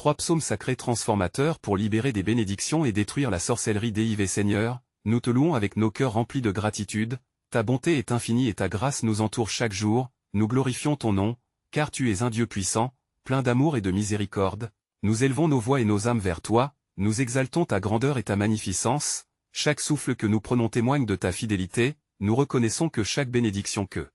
3 psaumes sacrés transformateurs pour libérer des bénédictions et détruire la sorcellerie déivée. Seigneur, nous te louons avec nos cœurs remplis de gratitude, ta bonté est infinie et ta grâce nous entoure chaque jour, nous glorifions ton nom, car tu es un Dieu puissant, plein d'amour et de miséricorde, nous élevons nos voix et nos âmes vers toi, nous exaltons ta grandeur et ta magnificence, chaque souffle que nous prenons témoigne de ta fidélité, nous reconnaissons que chaque bénédiction que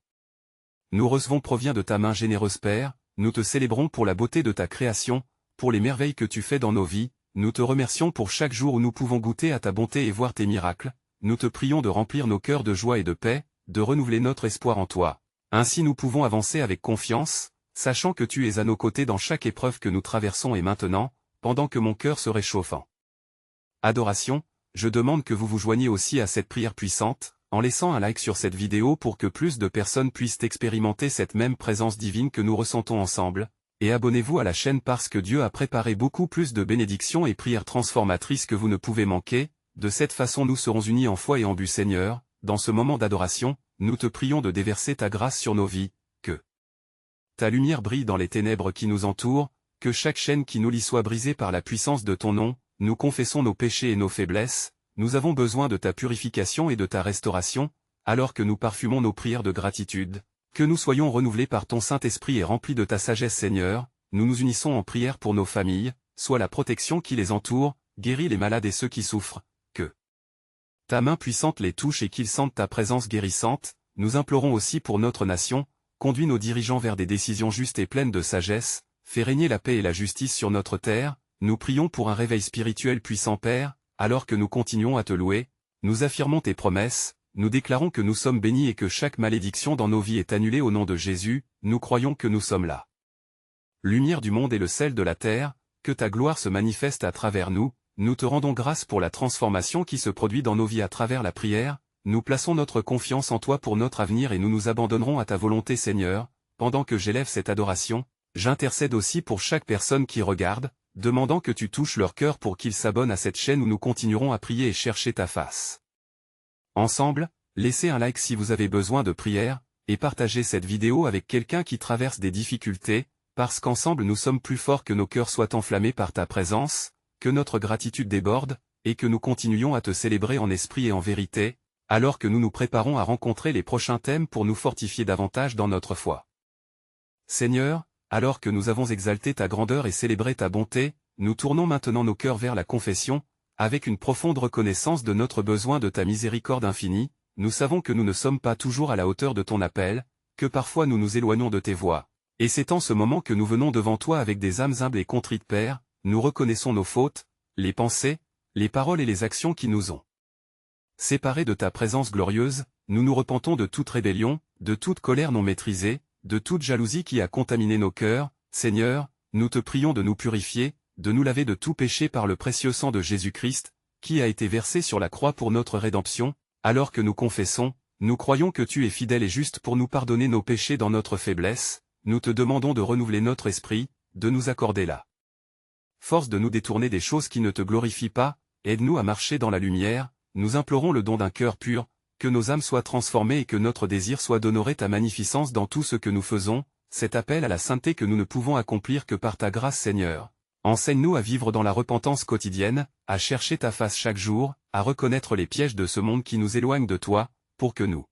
nous recevons provient de ta main généreuse Père, nous te célébrons pour la beauté de ta création, pour les merveilles que tu fais dans nos vies, nous te remercions pour chaque jour où nous pouvons goûter à ta bonté et voir tes miracles, nous te prions de remplir nos cœurs de joie et de paix, de renouveler notre espoir en toi. Ainsi nous pouvons avancer avec confiance, sachant que tu es à nos côtés dans chaque épreuve que nous traversons et maintenant, pendant que mon cœur se réchauffe en adoration, je demande que vous vous joigniez aussi à cette prière puissante, en laissant un like sur cette vidéo pour que plus de personnes puissent expérimenter cette même présence divine que nous ressentons ensemble, et abonnez-vous à la chaîne parce que Dieu a préparé beaucoup plus de bénédictions et prières transformatrices que vous ne pouvez manquer, de cette façon nous serons unis en foi et en but. Seigneur, dans ce moment d'adoration, nous te prions de déverser ta grâce sur nos vies, que ta lumière brille dans les ténèbres qui nous entourent, que chaque chaîne qui nous lie soit brisée par la puissance de ton nom, nous confessons nos péchés et nos faiblesses, nous avons besoin de ta purification et de ta restauration, alors que nous parfumons nos prières de gratitude, que nous soyons renouvelés par ton Saint-Esprit et remplis de ta sagesse. Seigneur, nous nous unissons en prière pour nos familles, sois la protection qui les entoure, guéris les malades et ceux qui souffrent, que ta main puissante les touche et qu'ils sentent ta présence guérissante, nous implorons aussi pour notre nation, conduis nos dirigeants vers des décisions justes et pleines de sagesse, fais régner la paix et la justice sur notre terre, nous prions pour un réveil spirituel puissant Père, alors que nous continuons à te louer, nous affirmons tes promesses, nous déclarons que nous sommes bénis et que chaque malédiction dans nos vies est annulée au nom de Jésus, nous croyons que nous sommes la lumière du monde et le sel de la terre, que ta gloire se manifeste à travers nous, nous te rendons grâce pour la transformation qui se produit dans nos vies à travers la prière, nous plaçons notre confiance en toi pour notre avenir et nous nous abandonnerons à ta volonté. Seigneur, pendant que j'élève cette adoration, j'intercède aussi pour chaque personne qui regarde, demandant que tu touches leur cœur pour qu'ils s'abonnent à cette chaîne où nous continuerons à prier et chercher ta face. Ensemble, laissez un like si vous avez besoin de prière, et partagez cette vidéo avec quelqu'un qui traverse des difficultés, parce qu'ensemble nous sommes plus forts. Que nos cœurs soient enflammés par ta présence, que notre gratitude déborde, et que nous continuions à te célébrer en esprit et en vérité, alors que nous nous préparons à rencontrer les prochains thèmes pour nous fortifier davantage dans notre foi. Seigneur, alors que nous avons exalté ta grandeur et célébré ta bonté, nous tournons maintenant nos cœurs vers la confession, avec une profonde reconnaissance de notre besoin de ta miséricorde infinie. Nous savons que nous ne sommes pas toujours à la hauteur de ton appel, que parfois nous nous éloignons de tes voies, et c'est en ce moment que nous venons devant toi avec des âmes humbles et contrites. Père, nous reconnaissons nos fautes, les pensées, les paroles et les actions qui nous ont séparés de ta présence glorieuse, nous nous repentons de toute rébellion, de toute colère non maîtrisée, de toute jalousie qui a contaminé nos cœurs. Seigneur, nous te prions de nous purifier, de nous laver de tout péché par le précieux sang de Jésus-Christ, qui a été versé sur la croix pour notre rédemption, alors que nous confessons, nous croyons que tu es fidèle et juste pour nous pardonner nos péchés dans notre faiblesse, nous te demandons de renouveler notre esprit, de nous accorder la force de nous détourner des choses qui ne te glorifient pas, aide-nous à marcher dans la lumière, nous implorons le don d'un cœur pur, que nos âmes soient transformées et que notre désir soit d'honorer ta magnificence dans tout ce que nous faisons, cet appel à la sainteté que nous ne pouvons accomplir que par ta grâce. Seigneur. Enseigne-nous à vivre dans la repentance quotidienne, à chercher ta face chaque jour, à reconnaître les pièges de ce monde qui nous éloignent de toi, pour que nous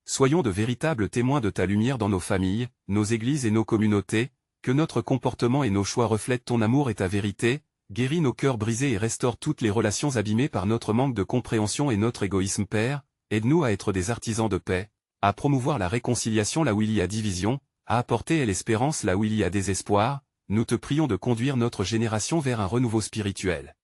soyons de véritables témoins de ta lumière dans nos familles, nos églises et nos communautés, que notre comportement et nos choix reflètent ton amour et ta vérité, guéris nos cœurs brisés et restaure toutes les relations abîmées par notre manque de compréhension et notre égoïsme. Père, aide-nous à être des artisans de paix, à promouvoir la réconciliation là où il y a division, à apporter l'espérance là où il y a désespoir. Nous te prions de conduire notre génération vers un renouveau spirituel.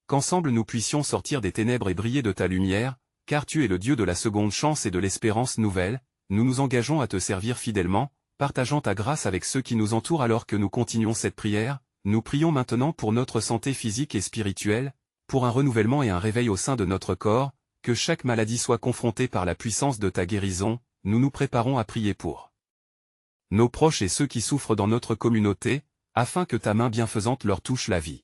Qu'ensemble nous puissions sortir des ténèbres et briller de ta lumière, car tu es le Dieu de la seconde chance et de l'espérance nouvelle. Nous nous engageons à te servir fidèlement, partageant ta grâce avec ceux qui nous entourent. Alors que nous continuons cette prière, nous prions maintenant pour notre santé physique et spirituelle, pour un renouvellement et un réveil au sein de notre corps, que chaque maladie soit confrontée par la puissance de ta guérison. Nous nous préparons à prier pour nos proches et ceux qui souffrent dans notre communauté, afin que ta main bienfaisante leur touche la vie.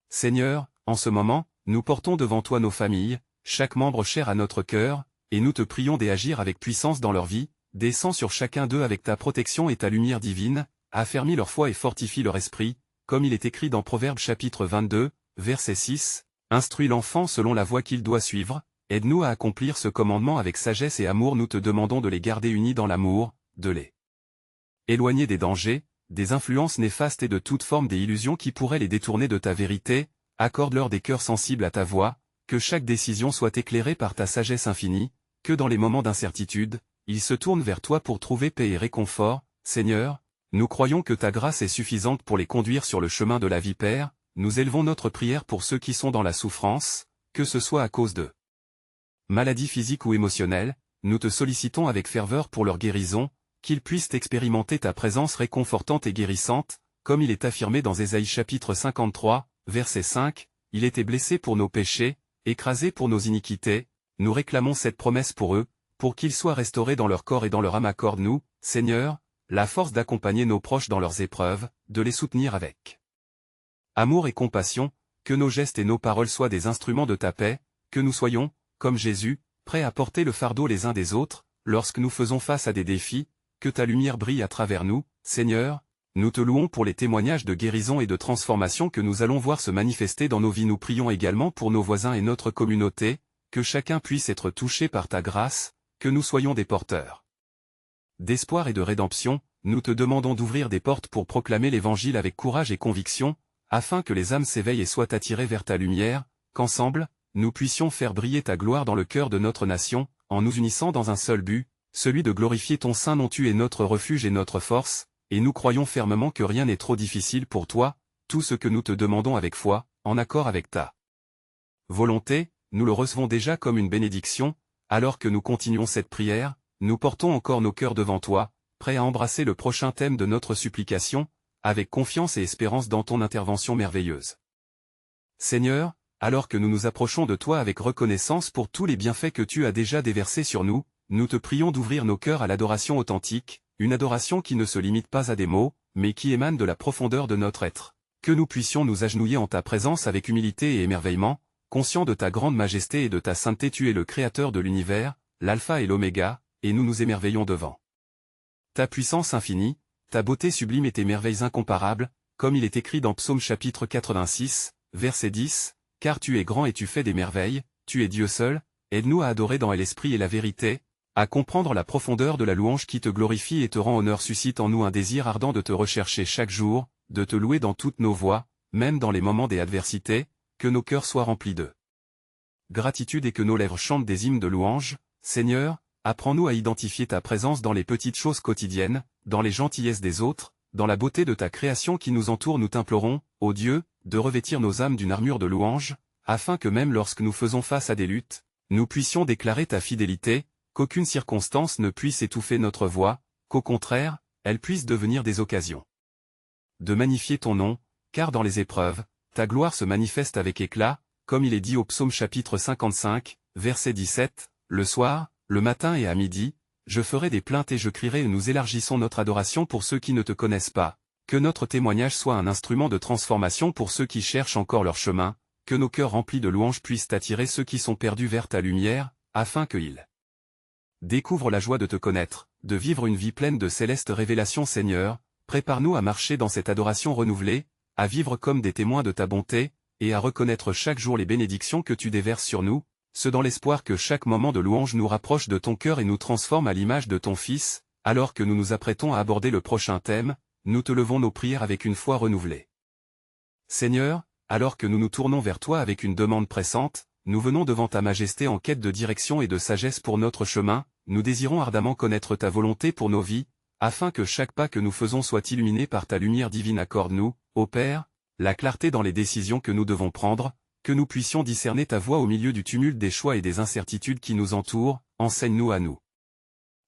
Seigneur, en ce moment, nous portons devant toi nos familles, chaque membre cher à notre cœur, et nous te prions d'agir avec puissance dans leur vie, descends sur chacun d'eux avec ta protection et ta lumière divine, affermis leur foi et fortifie leur esprit, comme il est écrit dans Proverbes chapitre 22, verset 6, « Instruis l'enfant selon la voie qu'il doit suivre, aide-nous à accomplir ce commandement avec sagesse et amour, nous te demandons de les garder unis dans l'amour, de les éloigner des dangers, des influences néfastes et de toute forme des illusions qui pourraient les détourner de ta vérité, accorde-leur des cœurs sensibles à ta voix, que chaque décision soit éclairée par ta sagesse infinie, que dans les moments d'incertitude, ils se tournent vers toi pour trouver paix et réconfort. Seigneur, nous croyons que ta grâce est suffisante pour les conduire sur le chemin de la vie. Père, nous élevons notre prière pour ceux qui sont dans la souffrance, que ce soit à cause de maladies physiques ou émotionnelles, nous te sollicitons avec ferveur pour leur guérison, qu'ils puissent expérimenter ta présence réconfortante et guérissante, comme il est affirmé dans Ésaïe chapitre 53, verset 5, « Il était blessé pour nos péchés, écrasé pour nos iniquités », nous réclamons cette promesse pour eux, pour qu'ils soient restaurés dans leur corps et dans leur âme. Accorde-nous, Seigneur, la force d'accompagner nos proches dans leurs épreuves, de les soutenir avec amour et compassion, que nos gestes et nos paroles soient des instruments de ta paix, que nous soyons, comme Jésus, prêts à porter le fardeau les uns des autres, lorsque nous faisons face à des défis, que ta lumière brille à travers nous. Seigneur, nous te louons pour les témoignages de guérison et de transformation que nous allons voir se manifester dans nos vies. Nous prions également pour nos voisins et notre communauté, que chacun puisse être touché par ta grâce, que nous soyons des porteurs d'espoir et de rédemption. Nous te demandons d'ouvrir des portes pour proclamer l'Évangile avec courage et conviction, afin que les âmes s'éveillent et soient attirées vers ta lumière, qu'ensemble, nous puissions faire briller ta gloire dans le cœur de notre nation, en nous unissant dans un seul but, celui de glorifier ton saint nom. Tu es notre refuge et notre force, et nous croyons fermement que rien n'est trop difficile pour toi. Tout ce que nous te demandons avec foi, en accord avec ta volonté, nous le recevons déjà comme une bénédiction. Alors que nous continuons cette prière, nous portons encore nos cœurs devant toi, prêts à embrasser le prochain thème de notre supplication, avec confiance et espérance dans ton intervention merveilleuse. Seigneur, alors que nous nous approchons de toi avec reconnaissance pour tous les bienfaits que tu as déjà déversés sur nous, nous te prions d'ouvrir nos cœurs à l'adoration authentique, une adoration qui ne se limite pas à des mots, mais qui émane de la profondeur de notre être. Que nous puissions nous agenouiller en ta présence avec humilité et émerveillement, conscients de ta grande majesté et de ta sainteté. Tu es le Créateur de l'univers, l'alpha et l'oméga, et nous nous émerveillons devant ta puissance infinie, ta beauté sublime et tes merveilles incomparables, comme il est écrit dans Psaume chapitre 86, verset 10, « Car tu es grand et tu fais des merveilles, tu es Dieu seul, aide-nous à adorer dans l'esprit et la vérité, à comprendre la profondeur de la louange qui te glorifie et te rend honneur. Suscite en nous un désir ardent de te rechercher chaque jour, de te louer dans toutes nos voies, même dans les moments des adversités, que nos cœurs soient remplis de gratitude et que nos lèvres chantent des hymnes de louange. Seigneur, apprends-nous à identifier ta présence dans les petites choses quotidiennes, dans les gentillesses des autres, dans la beauté de ta création qui nous entoure. Nous t'implorons, ô Dieu, de revêtir nos âmes d'une armure de louange, afin que même lorsque nous faisons face à des luttes, nous puissions déclarer ta fidélité, qu'aucune circonstance ne puisse étouffer notre voix, qu'au contraire, elle puisse devenir des occasions de magnifier ton nom, car dans les épreuves, ta gloire se manifeste avec éclat, comme il est dit au Psaume chapitre 55, verset 17, « Le soir, le matin et à midi, je ferai des plaintes et je crierai. » Et nous élargissons notre adoration pour ceux qui ne te connaissent pas, que notre témoignage soit un instrument de transformation pour ceux qui cherchent encore leur chemin, que nos cœurs remplis de louanges puissent attirer ceux qui sont perdus vers ta lumière, afin qu'ils découvrent la joie de te connaître, de vivre une vie pleine de célestes révélations. Seigneur, prépare-nous à marcher dans cette adoration renouvelée, à vivre comme des témoins de ta bonté, et à reconnaître chaque jour les bénédictions que tu déverses sur nous, ce dans l'espoir que chaque moment de louange nous rapproche de ton cœur et nous transforme à l'image de ton Fils. Alors que nous nous apprêtons à aborder le prochain thème, nous te levons nos prières avec une foi renouvelée. Seigneur, alors que nous nous tournons vers toi avec une demande pressante, nous venons devant ta majesté en quête de direction et de sagesse pour notre chemin. Nous désirons ardemment connaître ta volonté pour nos vies, afin que chaque pas que nous faisons soit illuminé par ta lumière divine. Accorde-nous, ô Père, la clarté dans les décisions que nous devons prendre, que nous puissions discerner ta voix au milieu du tumulte des choix et des incertitudes qui nous entourent. Enseigne-nous à nous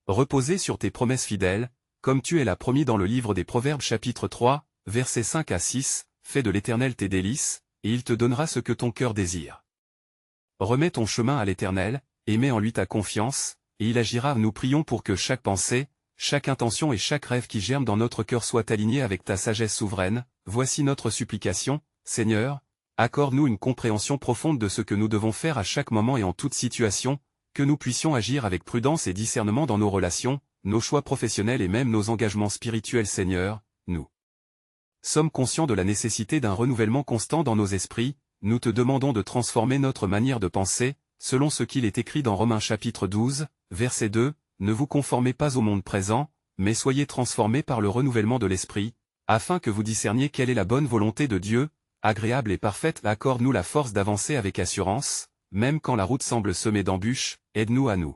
reposer sur tes promesses fidèles, comme tu l'as promis dans le livre des Proverbes chapitre 3, versets 5 à 6, « Fais de l'Éternel tes délices, et il te donnera ce que ton cœur désire. Remets ton chemin à l'Éternel, et mets en lui ta confiance, et il agira. » Nous prions pour que chaque pensée, chaque intention et chaque rêve qui germe dans notre cœur soit aligné avec ta sagesse souveraine. Voici notre supplication, Seigneur, accorde-nous une compréhension profonde de ce que nous devons faire à chaque moment et en toute situation, que nous puissions agir avec prudence et discernement dans nos relations, nos choix professionnels et même nos engagements spirituels. Seigneur, nous sommes conscients de la nécessité d'un renouvellement constant dans nos esprits, nous te demandons de transformer notre manière de penser, selon ce qu'il est écrit dans Romains chapitre 12, verset 2, ne vous conformez pas au monde présent, mais soyez transformés par le renouvellement de l'esprit, afin que vous discerniez quelle est la bonne volonté de Dieu, agréable et parfaite. Accorde-nous la force d'avancer avec assurance, même quand la route semble semée d'embûches, aide-nous à nous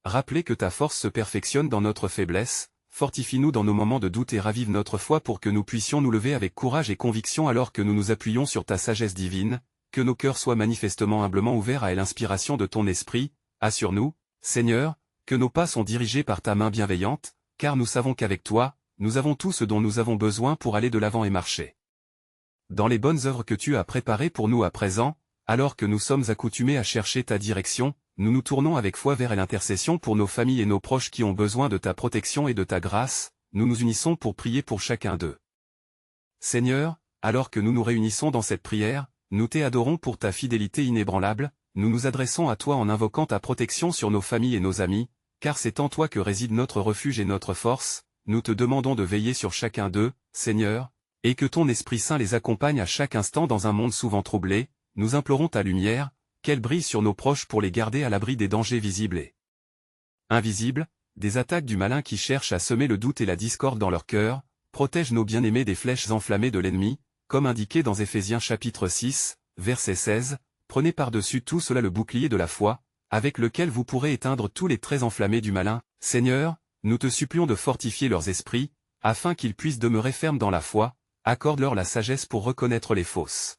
rappeler que ta force se perfectionne dans notre faiblesse, fortifie-nous dans nos moments de doute et ravive notre foi pour que nous puissions nous lever avec courage et conviction alors que nous nous appuyons sur ta sagesse divine, que nos cœurs soient manifestement humblement ouverts à l'inspiration de ton esprit, assure-nous, Seigneur, que nos pas sont dirigés par ta main bienveillante, car nous savons qu'avec toi, nous avons tout ce dont nous avons besoin pour aller de l'avant et marcher dans les bonnes œuvres que tu as préparées pour nous à présent, alors que nous sommes accoutumés à chercher ta direction, nous nous tournons avec foi vers l'intercession pour nos familles et nos proches qui ont besoin de ta protection et de ta grâce, nous nous unissons pour prier pour chacun d'eux. Seigneur, alors que nous nous réunissons dans cette prière, nous t'adorons pour ta fidélité inébranlable, nous nous adressons à toi en invoquant ta protection sur nos familles et nos amis, car c'est en toi que réside notre refuge et notre force, nous te demandons de veiller sur chacun d'eux, Seigneur, et que ton Esprit Saint les accompagne à chaque instant dans un monde souvent troublé, nous implorons ta lumière, qu'elle brille sur nos proches pour les garder à l'abri des dangers visibles et invisibles, des attaques du malin qui cherche à semer le doute et la discorde dans leur cœur, protège nos bien-aimés des flèches enflammées de l'ennemi, comme indiqué dans Éphésiens chapitre 6, verset 16, prenez par-dessus tout cela le bouclier de la foi, avec lequel vous pourrez éteindre tous les traits enflammés du malin. Seigneur, nous te supplions de fortifier leurs esprits, afin qu'ils puissent demeurer fermes dans la foi, accorde-leur la sagesse pour reconnaître les fausses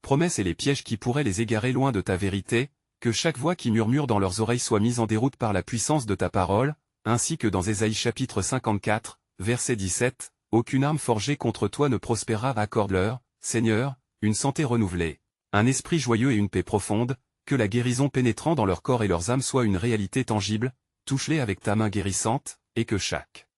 promesses et les pièges qui pourraient les égarer loin de ta vérité, que chaque voix qui murmure dans leurs oreilles soit mise en déroute par la puissance de ta parole, ainsi que dans Ésaïe chapitre 54, verset 17, aucune arme forgée contre toi ne prospérera. Accorde-leur, Seigneur, une santé renouvelée, un esprit joyeux et une paix profonde, que la guérison pénétrant dans leur corps et leurs âmes soit une réalité tangible, touche-les avec ta main guérissante, et que chaque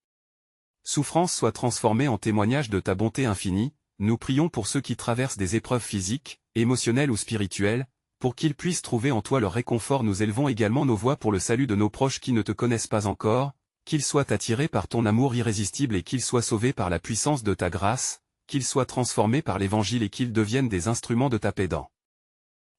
souffrance soit transformée en témoignage de ta bonté infinie. Nous prions pour ceux qui traversent des épreuves physiques, émotionnelles ou spirituelles, pour qu'ils puissent trouver en toi leur réconfort. Nous élevons également nos voix pour le salut de nos proches qui ne te connaissent pas encore, qu'ils soient attirés par ton amour irrésistible et qu'ils soient sauvés par la puissance de ta grâce, qu'ils soient transformés par l'Évangile et qu'ils deviennent des instruments de ta paix dans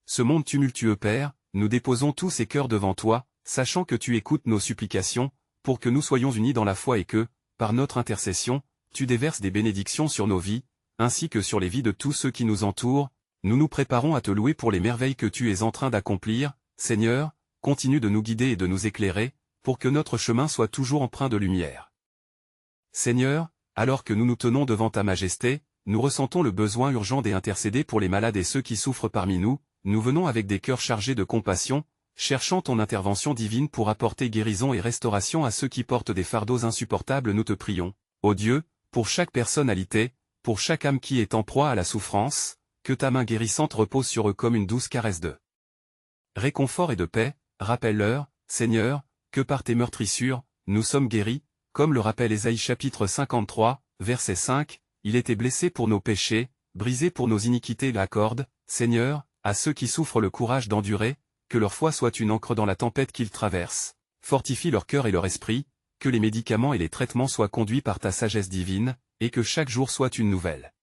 ce monde tumultueux. Père, nous déposons tous ces cœurs devant toi, sachant que tu écoutes nos supplications, pour que nous soyons unis dans la foi et que, par notre intercession, tu déverses des bénédictions sur nos vies, ainsi que sur les vies de tous ceux qui nous entourent. Nous nous préparons à te louer pour les merveilles que tu es en train d'accomplir. Seigneur, continue de nous guider et de nous éclairer, pour que notre chemin soit toujours empreint de lumière. Seigneur, alors que nous nous tenons devant ta majesté, nous ressentons le besoin urgent d'intercéder pour les malades et ceux qui souffrent parmi nous. Nous venons avec des cœurs chargés de compassion, cherchant ton intervention divine pour apporter guérison et restauration à ceux qui portent des fardeaux insupportables. Nous te prions, ô Dieu, pour chaque personnalité, pour chaque âme qui est en proie à la souffrance, que ta main guérissante repose sur eux comme une douce caresse de réconfort et de paix. Rappelle-leur, Seigneur, que par tes meurtrissures, nous sommes guéris, comme le rappelle Ésaïe chapitre 53, verset 5, il était blessé pour nos péchés, brisé pour nos iniquités. Accorde, Seigneur, à ceux qui souffrent le courage d'endurer, que leur foi soit une encre dans la tempête qu'ils traversent, fortifie leur cœur et leur esprit, que les médicaments et les traitements soient conduits par ta sagesse divine, et que chaque jour soit une nouvelle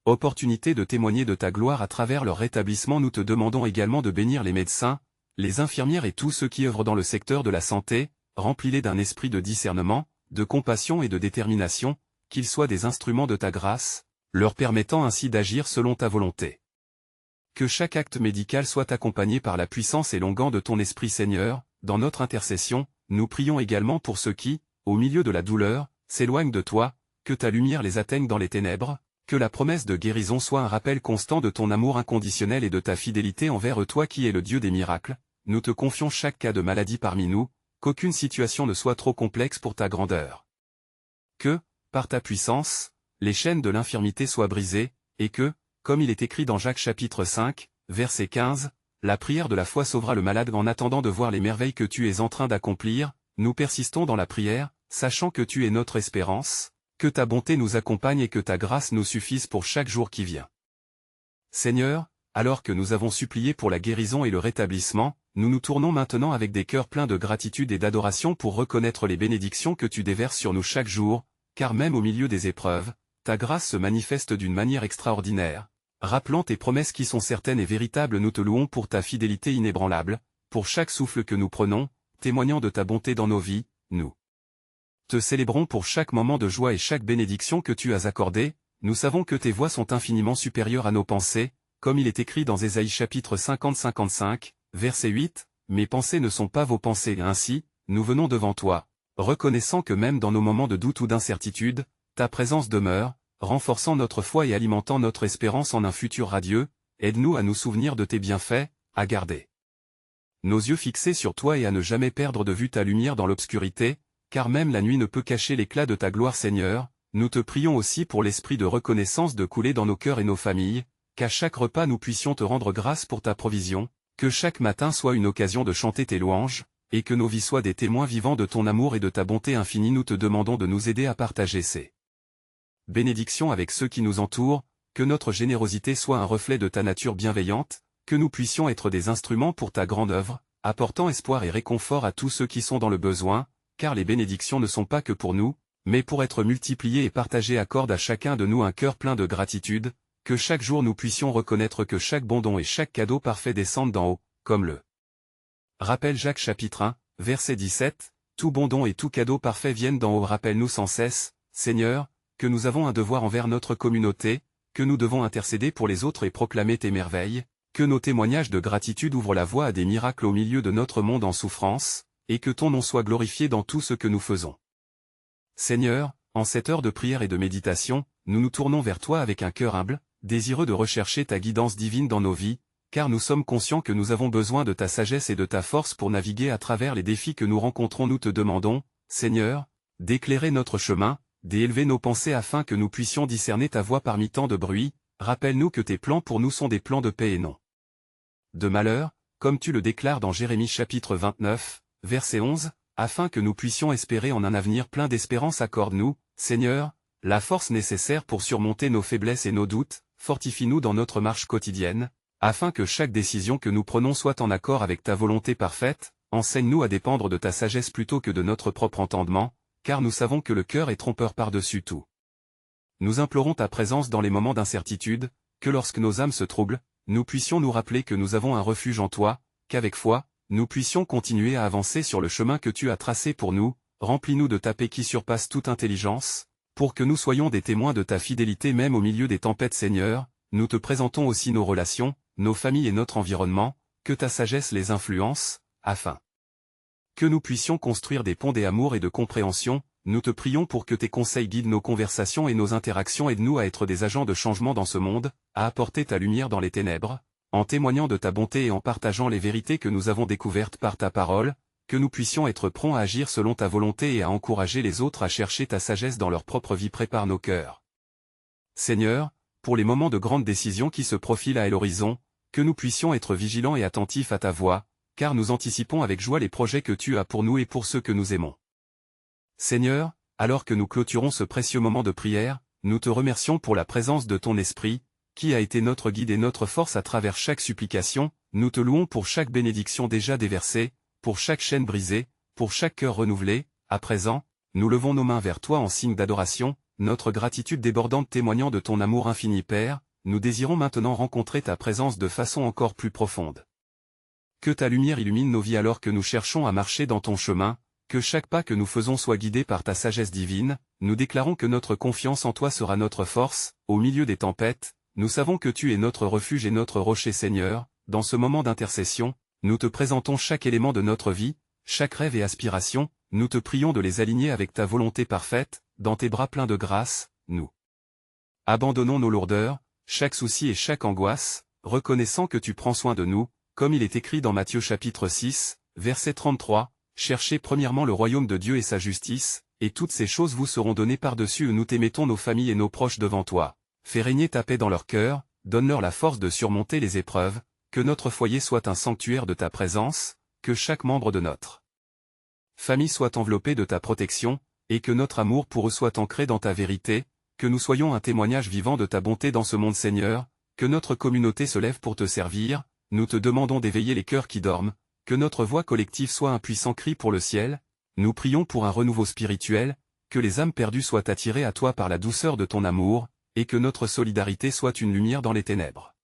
opportunité de témoigner de ta gloire à travers leur rétablissement. Nous te demandons également de bénir les médecins, les infirmières et tous ceux qui œuvrent dans le secteur de la santé, remplis-les d'un esprit de discernement, de compassion et de détermination, qu'ils soient des instruments de ta grâce, leur permettant ainsi d'agir selon ta volonté. Que chaque acte médical soit accompagné par la puissance et l'onguent de ton esprit. Seigneur, dans notre intercession, nous prions également pour ceux qui, au milieu de la douleur, s'éloignent de toi, que ta lumière les atteigne dans les ténèbres, que la promesse de guérison soit un rappel constant de ton amour inconditionnel et de ta fidélité envers toi qui es le Dieu des miracles. Nous te confions chaque cas de maladie parmi nous, qu'aucune situation ne soit trop complexe pour ta grandeur. Que, par ta puissance, les chaînes de l'infirmité soient brisées, et que, comme il est écrit dans Jacques chapitre 5, verset 15, la prière de la foi sauvera le malade. En attendant de voir les merveilles que tu es en train d'accomplir, nous persistons dans la prière, sachant que tu es notre espérance, que ta bonté nous accompagne et que ta grâce nous suffise pour chaque jour qui vient. Seigneur, alors que nous avons supplié pour la guérison et le rétablissement, nous nous tournons maintenant avec des cœurs pleins de gratitude et d'adoration pour reconnaître les bénédictions que tu déverses sur nous chaque jour, car même au milieu des épreuves, ta grâce se manifeste d'une manière extraordinaire. Rappelant tes promesses qui sont certaines et véritables, nous te louons pour ta fidélité inébranlable, pour chaque souffle que nous prenons, témoignant de ta bonté dans nos vies, nous te célébrons pour chaque moment de joie et chaque bénédiction que tu as accordée. Nous savons que tes voies sont infiniment supérieures à nos pensées, comme il est écrit dans Ésaïe chapitre 50-55, verset 8, « Mes pensées ne sont pas vos pensées. » Ainsi, nous venons devant toi, reconnaissant que même dans nos moments de doute ou d'incertitude, ta présence demeure, renforçant notre foi et alimentant notre espérance en un futur radieux. Aide-nous à nous souvenir de tes bienfaits, à garder nos yeux fixés sur toi et à ne jamais perdre de vue ta lumière dans l'obscurité, car même la nuit ne peut cacher l'éclat de ta gloire Seigneur. Nous te prions aussi pour l'esprit de reconnaissance de couler dans nos cœurs et nos familles, qu'à chaque repas nous puissions te rendre grâce pour ta provision, que chaque matin soit une occasion de chanter tes louanges, et que nos vies soient des témoins vivants de ton amour et de ta bonté infinie. Nous te demandons de nous aider à partager ces bénédictions avec ceux qui nous entourent, que notre générosité soit un reflet de ta nature bienveillante, que nous puissions être des instruments pour ta grande œuvre, apportant espoir et réconfort à tous ceux qui sont dans le besoin, car les bénédictions ne sont pas que pour nous, mais pour être multipliées et partagées. Accorde à chacun de nous un cœur plein de gratitude, que chaque jour nous puissions reconnaître que chaque bon don et chaque cadeau parfait descendent d'en haut, comme le rappelle Jacques chapitre 1, verset 17, tout bon don et tout cadeau parfait viennent d'en haut. Rappelle-nous sans cesse, Seigneur, que nous avons un devoir envers notre communauté, que nous devons intercéder pour les autres et proclamer tes merveilles, que nos témoignages de gratitude ouvrent la voie à des miracles au milieu de notre monde en souffrance, et que ton nom soit glorifié dans tout ce que nous faisons. Seigneur, en cette heure de prière et de méditation, nous nous tournons vers toi avec un cœur humble, désireux de rechercher ta guidance divine dans nos vies, car nous sommes conscients que nous avons besoin de ta sagesse et de ta force pour naviguer à travers les défis que nous rencontrons. Nous te demandons, Seigneur, d'éclairer notre chemin, d'élever nos pensées afin que nous puissions discerner ta voix parmi tant de bruit. Rappelle-nous que tes plans pour nous sont des plans de paix et non de malheur, comme tu le déclares dans Jérémie chapitre 29, verset 11, afin que nous puissions espérer en un avenir plein d'espérance. Accorde-nous, Seigneur, la force nécessaire pour surmonter nos faiblesses et nos doutes, fortifie-nous dans notre marche quotidienne, afin que chaque décision que nous prenons soit en accord avec ta volonté parfaite. Enseigne-nous à dépendre de ta sagesse plutôt que de notre propre entendement, car nous savons que le cœur est trompeur par-dessus tout. Nous implorons ta présence dans les moments d'incertitude, que lorsque nos âmes se troublent, nous puissions nous rappeler que nous avons un refuge en toi, qu'avec foi, nous puissions continuer à avancer sur le chemin que tu as tracé pour nous. Remplis-nous de ta paix qui surpasse toute intelligence, pour que nous soyons des témoins de ta fidélité même au milieu des tempêtes. Seigneur, nous te présentons aussi nos relations, nos familles et notre environnement, que ta sagesse les influence, afin que nous puissions construire des ponts d'amour et de compréhension. Nous te prions pour que tes conseils guident nos conversations et nos interactions. Aide-nous à être des agents de changement dans ce monde, à apporter ta lumière dans les ténèbres, en témoignant de ta bonté et en partageant les vérités que nous avons découvertes par ta parole, que nous puissions être prompts à agir selon ta volonté et à encourager les autres à chercher ta sagesse dans leur propre vie. Prépare nos cœurs, Seigneur, pour les moments de grandes décisions qui se profilent à l'horizon, que nous puissions être vigilants et attentifs à ta voix, car nous anticipons avec joie les projets que tu as pour nous et pour ceux que nous aimons. Seigneur, alors que nous clôturons ce précieux moment de prière, nous te remercions pour la présence de ton Esprit, qui a été notre guide et notre force à travers chaque supplication. Nous te louons pour chaque bénédiction déjà déversée, pour chaque chaîne brisée, pour chaque cœur renouvelé. À présent, nous levons nos mains vers toi en signe d'adoration, notre gratitude débordante témoignant de ton amour infini. Père, nous désirons maintenant rencontrer ta présence de façon encore plus profonde. Que ta lumière illumine nos vies alors que nous cherchons à marcher dans ton chemin, que chaque pas que nous faisons soit guidé par ta sagesse divine. Nous déclarons que notre confiance en toi sera notre force, au milieu des tempêtes. Nous savons que tu es notre refuge et notre rocher. Seigneur, dans ce moment d'intercession, nous te présentons chaque élément de notre vie, chaque rêve et aspiration. Nous te prions de les aligner avec ta volonté parfaite. Dans tes bras pleins de grâce, nous abandonnons nos lourdeurs, chaque souci et chaque angoisse, reconnaissant que tu prends soin de nous, comme il est écrit dans Matthieu chapitre 6, verset 33, « Cherchez premièrement le royaume de Dieu et sa justice, et toutes ces choses vous seront données par-dessus. » Nous t'émettons nos familles et nos proches devant toi. Fais régner ta paix dans leur cœur, donne-leur la force de surmonter les épreuves, que notre foyer soit un sanctuaire de ta présence, que chaque membre de notre famille soit enveloppé de ta protection, et que notre amour pour eux soit ancré dans ta vérité, que nous soyons un témoignage vivant de ta bonté dans ce monde. Seigneur, que notre communauté se lève pour te servir. Nous te demandons d'éveiller les cœurs qui dorment, que notre voix collective soit un puissant cri pour le ciel. Nous prions pour un renouveau spirituel, que les âmes perdues soient attirées à toi par la douceur de ton amour, et que notre solidarité soit une lumière dans les ténèbres.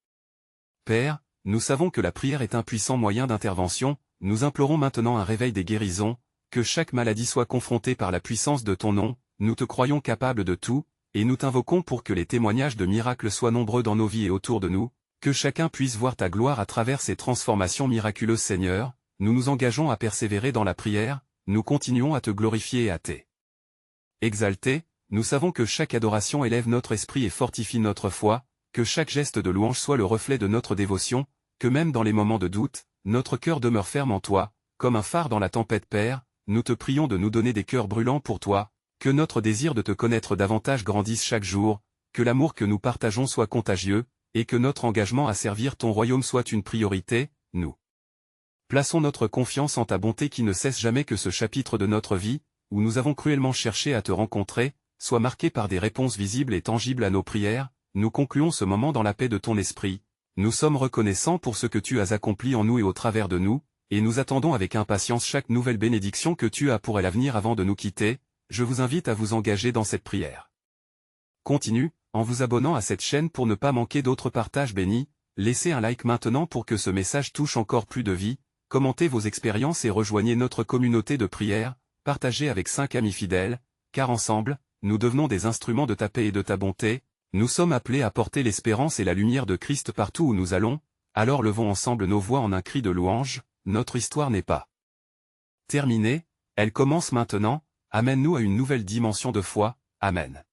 Père, nous savons que la prière est un puissant moyen d'intervention, nous implorons maintenant un réveil des guérisons, que chaque maladie soit confrontée par la puissance de ton nom, nous te croyons capable de tout, et nous t'invoquons pour que les témoignages de miracles soient nombreux dans nos vies et autour de nous, que chacun puisse voir ta gloire à travers ces transformations miraculeuses Seigneur, nous nous engageons à persévérer dans la prière, nous continuons à te glorifier et à t'exalter, nous savons que chaque adoration élève notre esprit et fortifie notre foi, que chaque geste de louange soit le reflet de notre dévotion, que même dans les moments de doute, notre cœur demeure ferme en toi, comme un phare dans la tempête Père, nous te prions de nous donner des cœurs brûlants pour toi, que notre désir de te connaître davantage grandisse chaque jour, que l'amour que nous partageons soit contagieux, et que notre engagement à servir ton royaume soit une priorité, nous plaçons notre confiance en ta bonté qui ne cesse jamais que ce chapitre de notre vie, où nous avons cruellement cherché à te rencontrer, soit marqué par des réponses visibles et tangibles à nos prières, nous concluons ce moment dans la paix de ton esprit, nous sommes reconnaissants pour ce que tu as accompli en nous et au travers de nous, et nous attendons avec impatience chaque nouvelle bénédiction que tu as pour l'avenir avant de nous quitter, je vous invite à vous engager dans cette prière. Continue, en vous abonnant à cette chaîne pour ne pas manquer d'autres partages bénis, laissez un like maintenant pour que ce message touche encore plus de vie, commentez vos expériences et rejoignez notre communauté de prière, partagez avec 5 amis fidèles, car ensemble, nous devenons des instruments de ta paix et de ta bonté, nous sommes appelés à porter l'espérance et la lumière de Christ partout où nous allons, alors levons ensemble nos voix en un cri de louange, notre histoire n'est pas terminée, elle commence maintenant, amène-nous à une nouvelle dimension de foi, Amen.